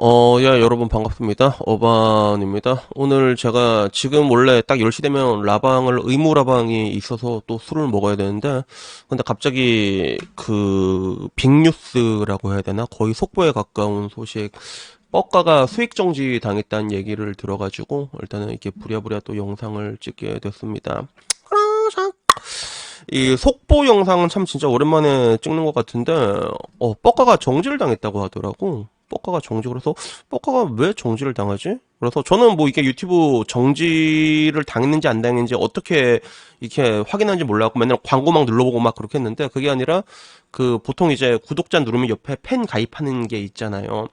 야, 여러분 반갑습니다. 어반입니다. 오늘 제가 지금 원래 딱 10시 되면 의무 라방이 있어서 또 술을 먹어야 되는데, 근데 갑자기 빅뉴스라고 해야 되나? 거의 속보에 가까운 소식, 뻑가가 수익 정지 당했다는 얘기를 들어가지고, 일단은 이렇게 부랴부랴 또 영상을 찍게 됐습니다. 이 속보 영상은 참 진짜 오랜만에 찍는 것 같은데, 뻑가가 정지를 당했다고 하더라고. 뻑가가 정지, 그래서 뻑가가 왜 정지를 당하지? 그래서 저는 뭐 이게 유튜브 정지를 당했는지 안 당했는지 어떻게 이렇게 확인하는지 몰라갖고 맨날 광고 막 눌러보고 막 그렇게 했는데, 그게 아니라 보통 이제 구독자 누르면 옆에 팬 가입하는 게 있잖아요.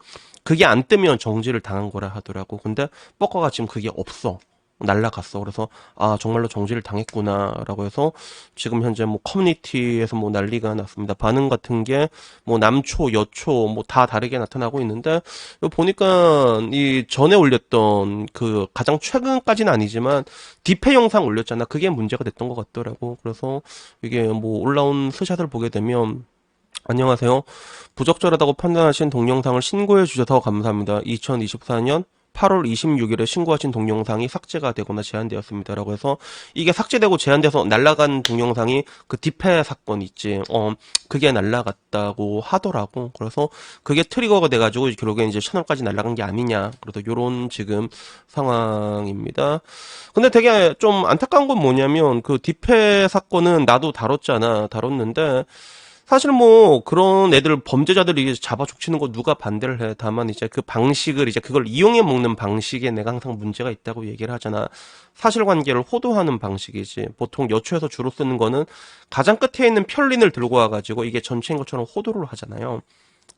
그게 안 뜨면 정지를 당한 거라 하더라고. 근데 뻑가가 지금 그게 없어. 날라갔어. 그래서 아 정말로 정지를 당했구나라고 해서 지금 현재 뭐 커뮤니티에서 뭐 난리가 났습니다. 반응 같은 게 뭐 남초, 여초 뭐 다 다르게 나타나고 있는데, 이거 보니까 이 전에 올렸던 그 가장 최근까지는 아니지만 디페 영상 올렸잖아. 그게 문제가 됐던 것 같더라고. 그래서 이게 뭐 올라온 스샷을 보게 되면, 안녕하세요. 부적절하다고 판단하신 동영상을 신고해 주셔서 감사합니다. 2024년 8월 26일에 신고하신 동영상이 삭제가 되거나 제한되었습니다. 라고 해서, 이게 삭제되고 제한돼서 날라간 동영상이 그 디페 사건 있지. 그게 날라갔다고 하더라고. 그래서 그게 트리거가 돼가지고 결국에 이제 채널까지 날라간 게 아니냐. 그래서 요런 지금 상황입니다. 근데 되게 좀 안타까운 건 뭐냐면, 그 디페 사건은 나도 다뤘는데, 사실 뭐 그런 애들 범죄자들이 잡아 족치는 거 누가 반대를 해. 다만 이제 그 방식을 이제 그걸 이용해 먹는 방식에 내가 항상 문제가 있다고 얘기를 하잖아. 사실관계를 호도하는 방식이지. 보통 여초에서 주로 쓰는 거는 가장 끝에 있는 편린을 들고 와가지고 이게 전체인 것처럼 호도를 하잖아요.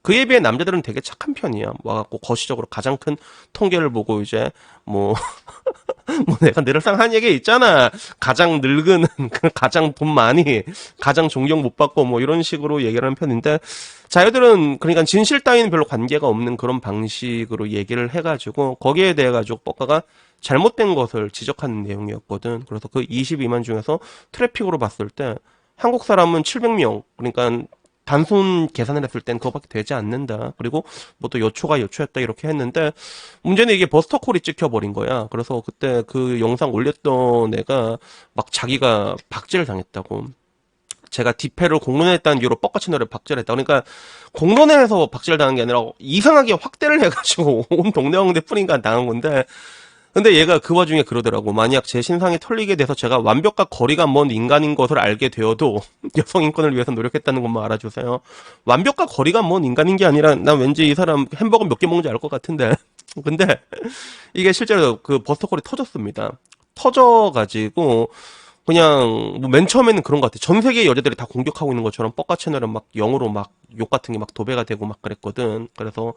그에 비해 남자들은 되게 착한 편이야. 와갖고 거시적으로 가장 큰 통계를 보고 이제 뭐 뭐 내가 늘상 한 얘기 있잖아. 가장 늙은, 가장 돈 많이, 가장 존경 못 받고 뭐 이런 식으로 얘기를 하는 편인데, 자녀들은 그러니까 진실 따위는 별로 관계가 없는 그런 방식으로 얘기를 해가지고 거기에 대해 가지고 뻑가가 잘못된 것을 지적하는 내용이었거든. 그래서 그 22만 중에서 트래픽으로 봤을 때 한국 사람은 700명, 그러니까 단순 계산을 했을 땐 그거밖에 되지 않는다. 그리고 뭐 또 여초가 여초였다 이렇게 했는데, 문제는 이게 버스터콜이 찍혀버린 거야. 그래서 그때 그 영상 올렸던 애가 막 자기가 박제를 당했다고. 제가 디페를 공론했다는 이유로 뻑가 채널에 박제를 했다. 그러니까 공론에서 박제를 당한 게 아니라 이상하게 확대를 해가지고 온 동네 형대 뿐인가 당한 건데, 근데 얘가 그 와중에 그러더라고. 만약 제 신상이 털리게 돼서 제가 완벽과 거리가 먼 인간인 것을 알게 되어도 여성 인권을 위해서 노력했다는 것만 알아주세요. 완벽과 거리가 먼 인간인 게 아니라 난 왠지 이 사람 햄버거 몇 개 먹는지 알 것 같은데. 근데 이게 실제로 그 버스터콜이 터졌습니다. 터져가지고 그냥 뭐 맨 처음에는 그런 것 같아. 전 세계 여자들이 다 공격하고 있는 것처럼 뻑가 채널은 막 영어로 막 욕 같은 게 막 도배가 되고 막 그랬거든. 그래서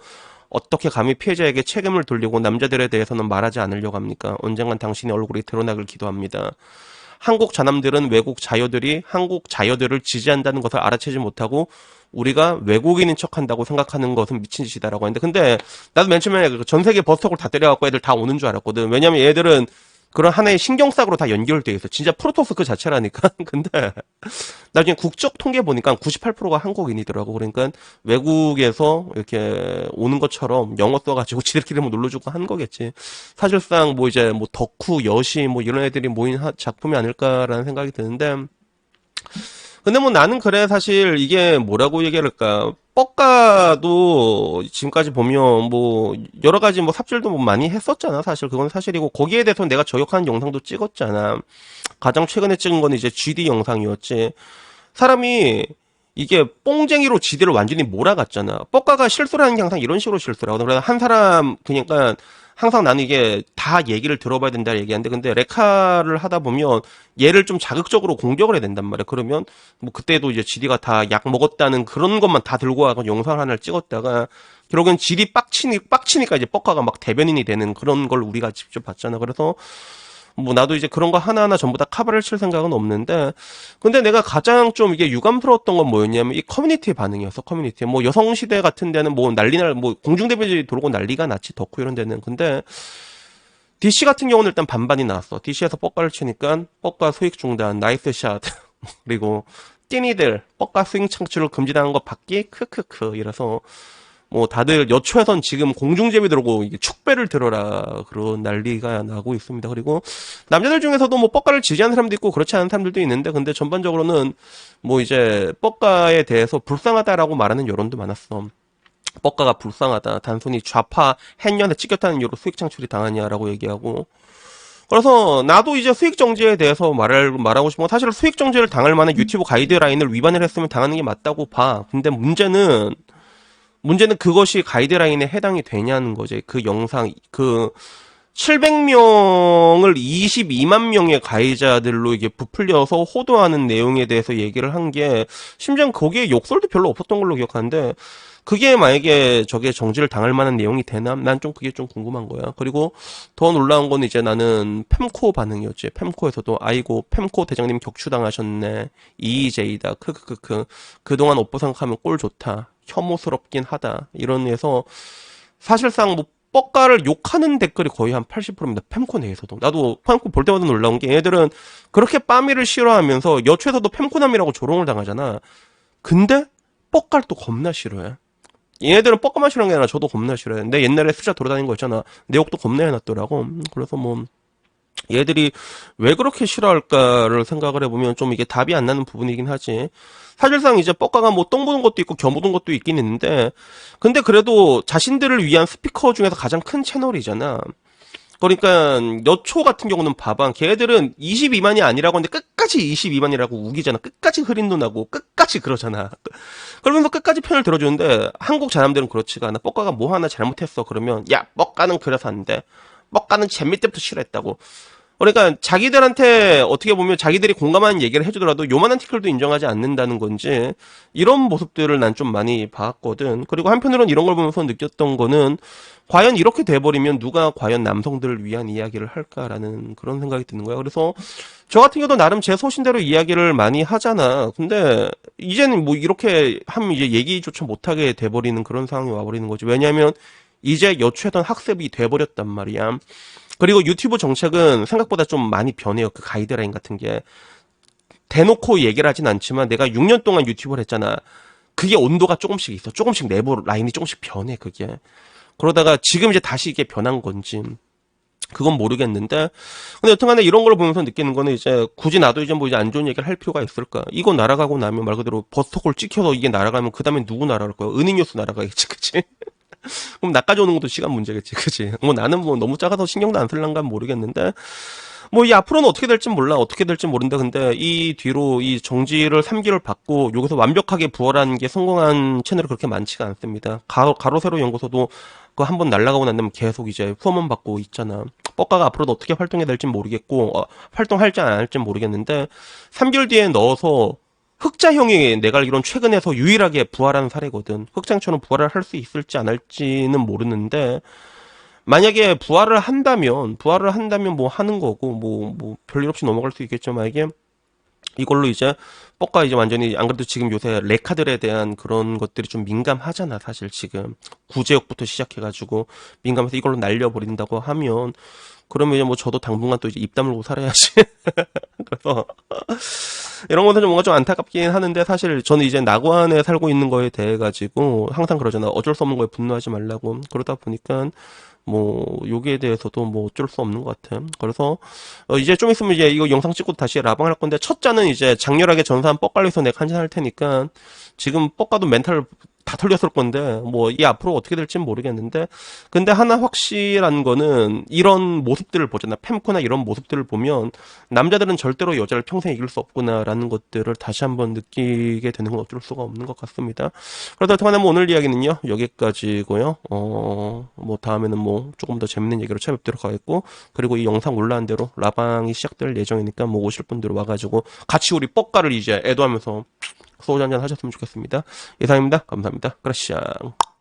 어떻게 감히 피해자에게 책임을 돌리고 남자들에 대해서는 말하지 않으려고 합니까? 언젠간 당신의 얼굴이 드러나길 기도합니다. 한국 자남들은 외국 자여들이 한국 자여들을 지지한다는 것을 알아채지 못하고 우리가 외국인인 척한다고 생각하는 것은 미친 짓이다라고 했는데, 근데 나도 맨 처음에 전 세계 버스터콜 다 때려갖고 애들 다 오는 줄 알았거든. 왜냐면 얘들은 그런 하나의 신경삭으로 다 연결돼 있어. 진짜 프로토스 그 자체라니까. 근데 나중에 국적 통계 보니까 98%가 한국인이더라고. 그러니까 외국에서 이렇게 오는 것처럼 영어 써가지고 지들끼리 뭐 눌러주고 한 거겠지. 사실상 뭐 이제 뭐 덕후, 여시 뭐 이런 애들이 모인 작품이 아닐까라는 생각이 드는데, 근데 뭐 나는 그래. 사실 이게 뭐라고 얘기할까, 뻑가도 지금까지 보면 뭐 여러 가지 뭐 삽질도 뭐 많이 했었잖아. 사실 그건 사실이고, 거기에 대해서 내가 저격하는 영상도 찍었잖아. 가장 최근에 찍은 건 이제 GD 영상이었지. 사람이 이게 뽕쟁이로 지대를 완전히 몰아갔잖아. 뻑가가 실수를 하는 게 항상 이런 식으로 실수를 하거든. 그래서 한 사람, 그러니까 항상 나는 이게 다 얘기를 들어봐야 된다 얘기하는데, 근데 레카를 하다 보면 얘를 좀 자극적으로 공격을 해야 된단 말이야. 그러면 뭐 그때도 이제 지디가 다 약 먹었다는 그런 것만 다 들고 와서 영상을 하나를 찍었다가 결국엔 지디 빡치니까 이제 뻑가가 막 대변인이 되는 그런 걸 우리가 직접 봤잖아. 그래서 뭐 나도 이제 그런 거 하나하나 전부 다 카바를 칠 생각은 없는데, 근데 내가 가장 좀 이게 유감스러웠던 건 뭐였냐면 이 커뮤니티의 반응이었어. 커뮤니티 뭐 여성시대 같은 데는 뭐 난리날 뭐 공중데뷔 돌고 난리가 났지, 덕후 이런 데는. 근데 DC 같은 경우는 일단 반반이 나왔어. DC에서 뻑가를 치니까 뻑가 수익 중단, 나이스 샷 그리고 띠니들 뻑가 스윙 창출을 금지당한 것 받기 크크크 이래서 뭐 다들 여초에선 지금 공중제비 들고 이게 축배를 들어라 그런 난리가 나고 있습니다. 그리고 남자들 중에서도 뭐 뻑가를 지지하는 사람도 있고 그렇지 않은 사람들도 있는데 근데 전반적으로는 뭐 이제 뻑가에 대해서 불쌍하다라고 말하는 여론도 많았어. 뻑가가 불쌍하다. 단순히 좌파 햇년에 찍혔다는 이유로 수익 창출이 당하냐라고 얘기하고. 그래서 나도 이제 수익 정지에 대해서 말하고 싶은 건 사실 수익 정지를 당할 만한 유튜브 가이드라인을 위반을 했으면 당하는 게 맞다고 봐. 근데 문제는 그것이 가이드라인에 해당이 되냐는 거지. 그 영상, 700명을 22만 명의 가해자들로 이게 부풀려서 호도하는 내용에 대해서 얘기를 한 게, 심지어 거기에 욕설도 별로 없었던 걸로 기억하는데, 그게 만약에 저게 정지를 당할 만한 내용이 되나? 난 좀 그게 좀 궁금한 거야. 그리고 더 놀라운 건 이제 나는 펨코 반응이었지. 펨코에서도 아이고 펨코 대장님 격추당하셨네. 이의제이다. 크크크크. 그동안 업보 생각하면 꼴 좋다. 혐오스럽긴 하다. 이런 에서 사실상 뭐 뻑가를 욕하는 댓글이 거의 한 80%입니다. 펨코 내에서도. 나도 펨코 볼 때마다 놀라운 게 얘들은 그렇게 빠미를 싫어하면서 여초에서도 펨코남이라고 조롱을 당하잖아. 근데 뻑가를 또 겁나 싫어해. 얘네들은 뻑가만 싫어하는 게 아니라 저도 겁나 싫어해. 내 옛날에 숫자 돌아다닌 거 있잖아. 내 욕도 겁나 해놨더라고. 그래서 뭐 얘들이 왜 그렇게 싫어할까를 생각을 해보면 좀 이게 답이 안 나는 부분이긴 하지. 사실상 이제 뻑가가 뭐 똥 보는 것도 있고 겨 묻은 것도 있긴 있는데 근데 그래도 자신들을 위한 스피커 중에서 가장 큰 채널이잖아. 그러니까 여초 같은 경우는 봐봐. 걔네들은 22만이 아니라고 하는데 끝까지 22만이라고 우기잖아. 끝까지 흐린 눈하고 끝까지 그러잖아. 그러면서 끝까지 편을 들어주는데 한국 사람들은 그렇지가 않아. 뻑가가 뭐 하나 잘못했어. 그러면 야 뻑가는 그래서 안 돼. 뻑가는 잼미 때부터 싫어했다고. 그러니까 자기들한테 어떻게 보면 자기들이 공감하는 얘기를 해주더라도 요만한 티끌도 인정하지 않는다는 건지 이런 모습들을 난 좀 많이 봤거든. 그리고 한편으로는 이런 걸 보면서 느꼈던 거는 과연 이렇게 돼버리면 누가 과연 남성들을 위한 이야기를 할까라는 그런 생각이 드는 거야. 그래서 저 같은 경우도 나름 제 소신대로 이야기를 많이 하잖아. 근데 이제는 뭐 이렇게 하면 이제 얘기조차 못하게 돼버리는 그런 상황이 와버리는 거지. 왜냐하면 이제 여초했던 학습이 돼버렸단 말이야. 그리고 유튜브 정책은 생각보다 좀 많이 변해요. 그 가이드라인 같은 게. 대놓고 얘기를 하진 않지만 내가 6년 동안 유튜브를 했잖아. 그게 온도가 조금씩 있어. 조금씩 내부 라인이 조금씩 변해, 그게. 그러다가 지금 이제 다시 이게 변한 건지. 그건 모르겠는데. 근데 여튼간에 이런 걸 보면서 느끼는 거는 이제 굳이 나도 이제 뭐 이제 안 좋은 얘기를 할 필요가 있을까. 이거 날아가고 나면 말 그대로 버스터콜 찍혀서 이게 날아가면 그 다음에 누구 날아갈 거야? 은행뉴스 날아가겠지, 그치? 그럼 나까지 오는 것도 시간 문제겠지, 그치? 뭐 나는 뭐 너무 작아서 신경도 안 쓸란가 모르겠는데, 뭐 이 앞으로는 어떻게 될지 몰라, 어떻게 될지 모른다. 근데 이 뒤로 이 정지를 3기를 받고 여기서 완벽하게 부활하는 게 성공한 채널이 그렇게 많지가 않습니다. 가로 세로 연구소도 그 한 번 날아가고 난 다음에 계속 이제 후원만 받고 있잖아. 뻑가가 앞으로도 어떻게 활동해야 될지 모르겠고, 활동할지 안 할지 모르겠는데, 3개월 뒤에 넣어서 흑자형이 내가 알기론 최근에서 유일하게 부활한 사례거든. 흑장처럼 부활을 할 수 있을지 안 할지는 모르는데 만약에 부활을 한다면 뭐 하는 거고 뭐 별일 없이 넘어갈 수 있겠지만 이게 이걸로 이제 뻑가 이제 완전히 안 그래도 지금 요새 레카들에 대한 그런 것들이 좀 민감하잖아 사실 지금 구제역부터 시작해가지고 민감해서 이걸로 날려버린다고 하면 그러면 이제 뭐 저도 당분간 또 이제 입 다물고 살아야지. 그래서 이런 것은 좀 뭔가 좀 안타깝긴 하는데 사실 저는 이제 낙원에 살고 있는 거에 대해 가지고 항상 그러잖아. 어쩔 수 없는 거에 분노하지 말라고. 그러다 보니까 뭐 여기에 대해서도 뭐 어쩔 수 없는 것 같아. 그래서 이제 좀 있으면 이제 이거 영상 찍고 다시 라방을 할 건데 첫 잔은 이제 장렬하게 전사한 뻑갈려서 내가 한잔 할 테니까 지금 뻑가도 멘탈 다 털렸을 건데 뭐 이 앞으로 어떻게 될지는 모르겠는데 근데 하나 확실한 거는 이런 모습들을 보잖아. 펨코나 이런 모습들을 보면 남자들은 절대로 여자를 평생 이길 수 없구나라는 것들을 다시 한번 느끼게 되는 건 어쩔 수가 없는 것 같습니다. 그러다 통하면 뭐 오늘 이야기는요 여기까지고요. 뭐 다음에는 뭐 조금 더 재밌는 얘기로 찾아뵙도록 하겠고 그리고 이 영상 올라온 대로 라방이 시작될 예정이니까 뭐 오실 분들 와가지고 같이 우리 뻑가를 이제 애도하면서 소주 한잔 하셨으면 좋겠습니다. 이상입니다. 감사합니다. 그라시앙.